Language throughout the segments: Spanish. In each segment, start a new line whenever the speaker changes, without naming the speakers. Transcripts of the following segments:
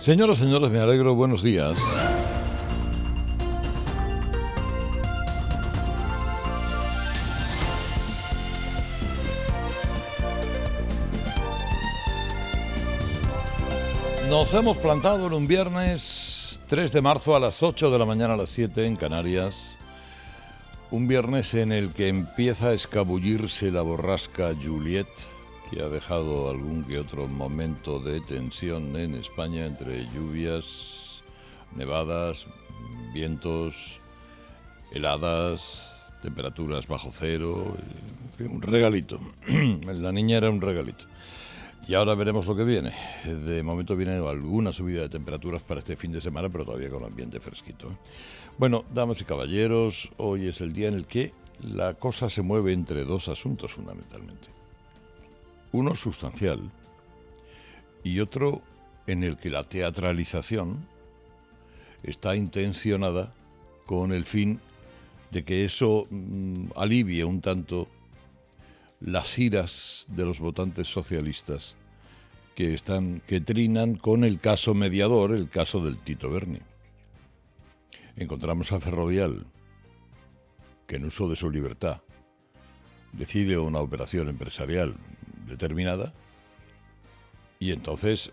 Señoras, señores, me alegro, buenos días. Nos hemos plantado en un viernes 3 de marzo a las 8 de la mañana a las 7 en Canarias. Un viernes en el que empieza a escabullirse la borrasca Juliet, que ha dejado algún que otro momento de tensión en España entre lluvias, nevadas, vientos, heladas, temperaturas bajo cero, en fin, un regalito. La niña era un regalito. Y ahora veremos lo que viene. De momento viene alguna subida de temperaturas para este fin de semana, pero todavía con ambiente fresquito. Bueno, damas y caballeros, hoy es el día en el que la cosa se mueve entre dos asuntos fundamentalmente. Uno sustancial y otro en el que la teatralización está intencionada con el fin de que eso alivie un tanto las iras de los votantes socialistas que trinan con el caso mediador, el caso del Tito Berni. Encontramos a Ferrovial, que en uso de su libertad decide una operación empresarial determinada, y entonces,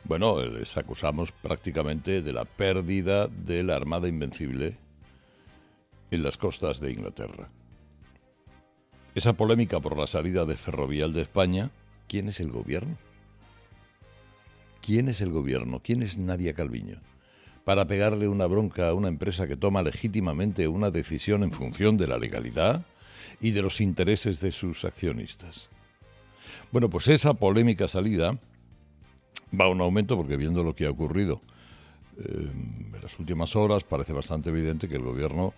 bueno, les acusamos prácticamente de la pérdida de la Armada Invencible en las costas de Inglaterra. Esa polémica por la salida de Ferrovial de España, ¿quién es el gobierno? ¿Quién es el gobierno? ¿Quién es Nadia Calviño? Para pegarle una bronca a una empresa que toma legítimamente una decisión en función de la legalidad y de los intereses de sus accionistas. Bueno, pues esa polémica salida va a un aumento porque viendo lo que ha ocurrido en las últimas horas parece bastante evidente que el gobierno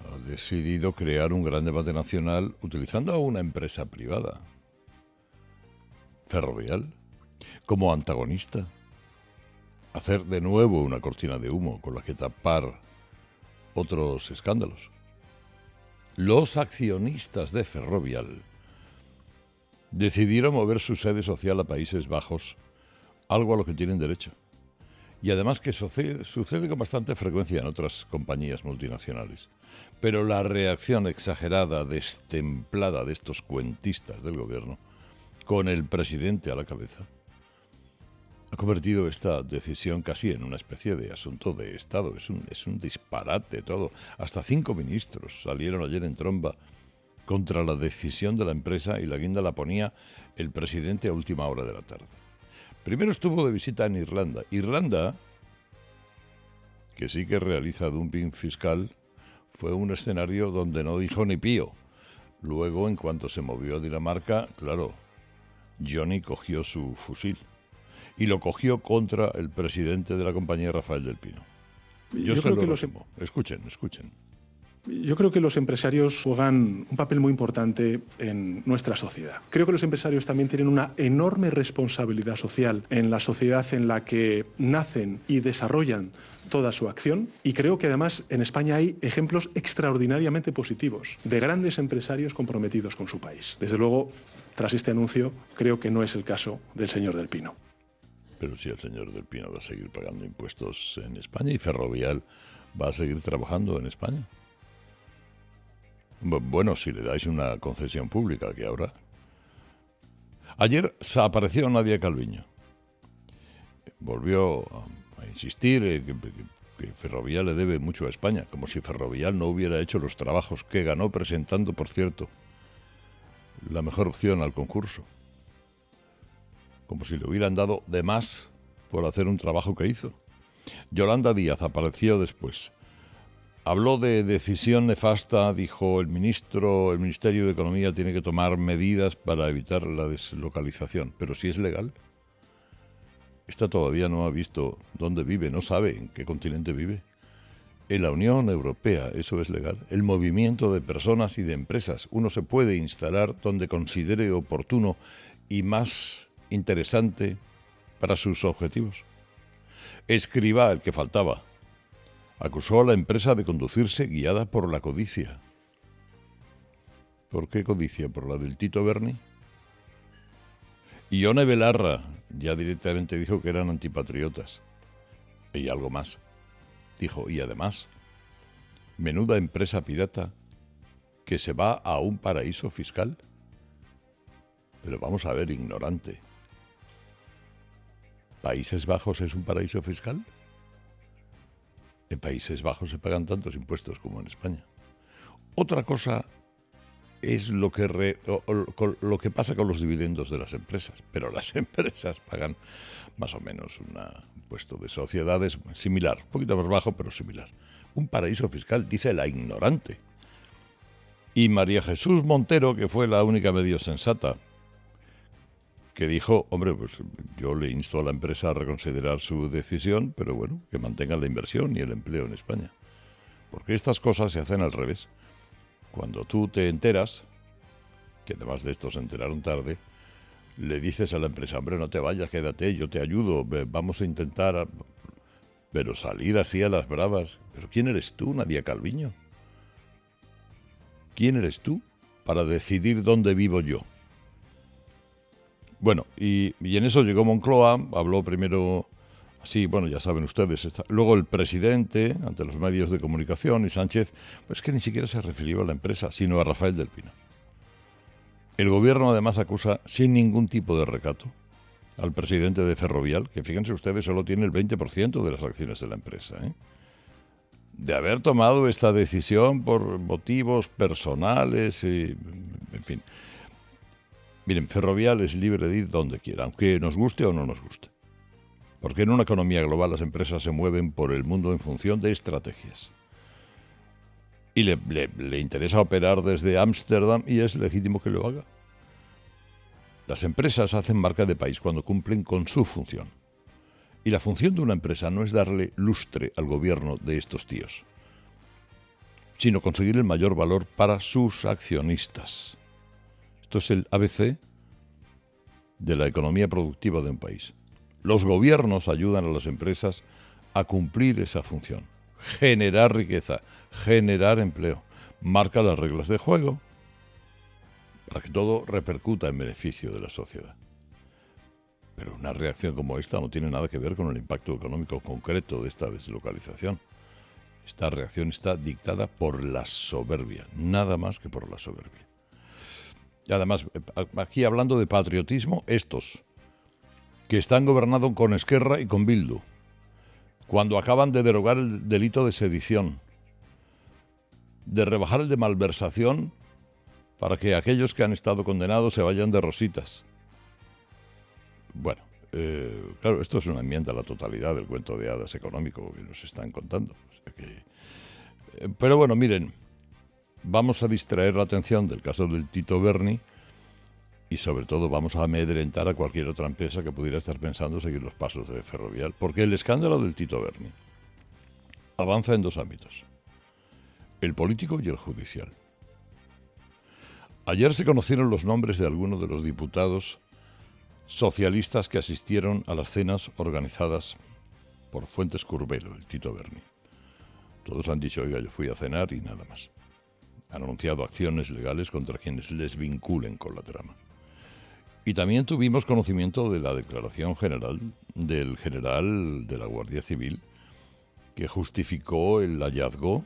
ha decidido crear un gran debate nacional utilizando a una empresa privada, Ferrovial, como antagonista. Hacer de nuevo una cortina de humo con la que tapar otros escándalos. Los accionistas de Ferrovial decidieron mover su sede social a Países Bajos, algo a lo que tienen derecho. Y además que sucede con bastante frecuencia en otras compañías multinacionales. Pero la reacción exagerada, destemplada de estos cuentistas del gobierno, con el presidente a la cabeza, ha convertido esta decisión casi en una especie de asunto de Estado. Es un disparate todo. Hasta 5 ministros salieron ayer en tromba contra la decisión de la empresa y la guinda la ponía el presidente a última hora de la tarde. Primero estuvo de visita en Irlanda. Irlanda, que sí que realiza dumping fiscal, fue un escenario donde no dijo ni pío. Luego, en cuanto se movió a Dinamarca, claro, Johnny cogió su fusil y lo cogió contra el presidente de la compañía, Rafael del Pino. Yo se lo resumo. Escuchen.
Yo creo que los empresarios juegan un papel muy importante en nuestra sociedad. Creo que los empresarios también tienen una enorme responsabilidad social en la sociedad en la que nacen y desarrollan toda su acción. Y creo que además en España hay ejemplos extraordinariamente positivos de grandes empresarios comprometidos con su país. Desde luego, tras este anuncio, creo que no es el caso del señor del Pino.
Pero si el señor del Pino va a seguir pagando impuestos en España y Ferrovial va a seguir trabajando en España. Bueno, si le dais una concesión pública, que habrá. Ayer se apareció Nadia Calviño. Volvió a insistir que Ferrovial le debe mucho a España, como si Ferrovial no hubiera hecho los trabajos que ganó presentando, por cierto, la mejor opción al concurso. Como si le hubieran dado de más por hacer un trabajo que hizo. Yolanda Díaz apareció después. Habló de decisión nefasta, dijo el Ministerio de Economía tiene que tomar medidas para evitar la deslocalización. Pero si es legal, esta todavía no ha visto dónde vive, no sabe en qué continente vive. En la Unión Europea eso es legal. El movimiento de personas y de empresas. Uno se puede instalar donde considere oportuno y más interesante para sus objetivos. Escrivá, el que faltaba, acusó a la empresa de conducirse guiada por la codicia. ¿Por qué codicia? ¿Por la del Tito Berni? Ione Belarra ya directamente dijo que eran antipatriotas. Y algo más. Dijo, y además, menuda empresa pirata que se va a un paraíso fiscal. Pero vamos a ver, ignorante. ¿Países Bajos es un paraíso fiscal? En Países Bajos se pagan tantos impuestos como en España. Otra cosa es lo que pasa con los dividendos de las empresas. Pero las empresas pagan más o menos un impuesto de sociedades similar, un poquito más bajo, pero similar. Un paraíso fiscal, dice la ignorante. Y María Jesús Montero, que fue la única medio sensata, que dijo, hombre, pues yo le insto a la empresa a reconsiderar su decisión, pero bueno, que mantengan la inversión y el empleo en España. Porque estas cosas se hacen al revés. Cuando tú te enteras, que además de esto se enteraron tarde, le dices a la empresa, hombre, no te vayas, quédate, yo te ayudo, vamos a intentar, pero salir así a las bravas. ¿Pero quién eres tú, Nadia Calviño? ¿Quién eres tú para decidir dónde vivo yo? Bueno, y en eso llegó Moncloa, habló primero así, bueno, ya saben ustedes, luego el presidente ante los medios de comunicación y Sánchez, pues que ni siquiera se refirió a la empresa, sino a Rafael del Pino. El gobierno además acusa sin ningún tipo de recato al presidente de Ferrovial, que fíjense ustedes solo tiene el 20% de las acciones de la empresa, de haber tomado esta decisión por motivos personales, en fin. Miren, Ferrovial es libre de ir donde quiera, aunque nos guste o no nos guste. Porque en una economía global las empresas se mueven por el mundo en función de estrategias. Y le interesa operar desde Ámsterdam y es legítimo que lo haga. Las empresas hacen marca de país cuando cumplen con su función. Y la función de una empresa no es darle lustre al gobierno de estos tíos, sino conseguir el mayor valor para sus accionistas. Esto es el ABC de la economía productiva de un país. Los gobiernos ayudan a las empresas a cumplir esa función. Generar riqueza, generar empleo. Marca las reglas de juego para que todo repercuta en beneficio de la sociedad. Pero una reacción como esta no tiene nada que ver con el impacto económico concreto de esta deslocalización. Esta reacción está dictada por la soberbia, nada más que por la soberbia. Y además, aquí hablando de patriotismo, estos que están gobernados con Esquerra y con Bildu, cuando acaban de derogar el delito de sedición, de rebajar el de malversación para que aquellos que han estado condenados se vayan de rositas. Bueno, claro, esto es una enmienda a la totalidad del cuento de hadas económico que nos están contando. O sea que, pero bueno, miren, vamos a distraer la atención del caso del Tito Berni y sobre todo vamos a amedrentar a cualquier otra empresa que pudiera estar pensando seguir los pasos de Ferrovial, porque el escándalo del Tito Berni avanza en dos ámbitos, el político y el judicial. Ayer se conocieron los nombres de algunos de los diputados socialistas que asistieron a las cenas organizadas por Fuentes Curbelo, el Tito Berni. Todos han dicho, oiga, yo fui a cenar y nada más. Han anunciado acciones legales contra quienes les vinculen con la trama. Y también tuvimos conocimiento de la declaración general del general de la Guardia Civil que justificó el hallazgo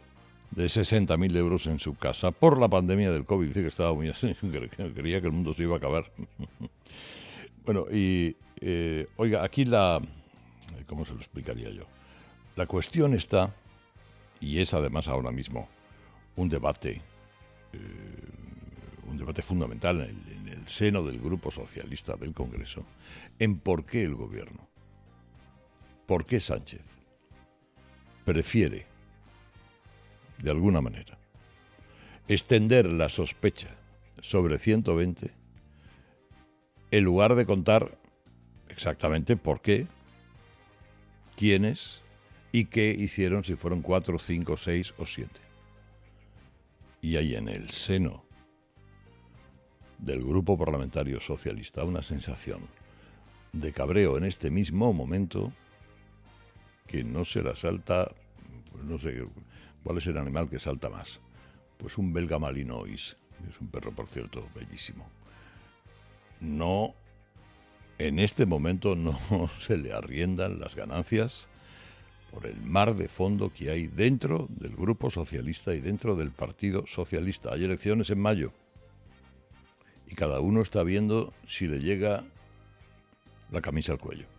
de 60.000 euros en su casa por la pandemia del COVID. Dice que estaba muy así, creía que el mundo se iba a acabar. Bueno, y oiga, aquí ¿cómo se lo explicaría yo? La cuestión está, y es además ahora mismo un debate fundamental en el seno del Grupo Socialista del Congreso, en por qué el gobierno, por qué Sánchez prefiere, de alguna manera, extender la sospecha sobre 120 en lugar de contar exactamente por qué, quiénes y qué hicieron, si fueron 4, 5, 6 o 7. Y hay en el seno del Grupo Parlamentario Socialista una sensación de cabreo en este mismo momento que no se la salta, pues no sé cuál es el animal que salta más. Pues un belga malinois, es un perro, por cierto, bellísimo. No en este momento no se le arriendan las ganancias por el mar de fondo que hay dentro del Grupo Socialista y dentro del Partido Socialista. Hay elecciones en mayo y cada uno está viendo si le llega la camisa al cuello.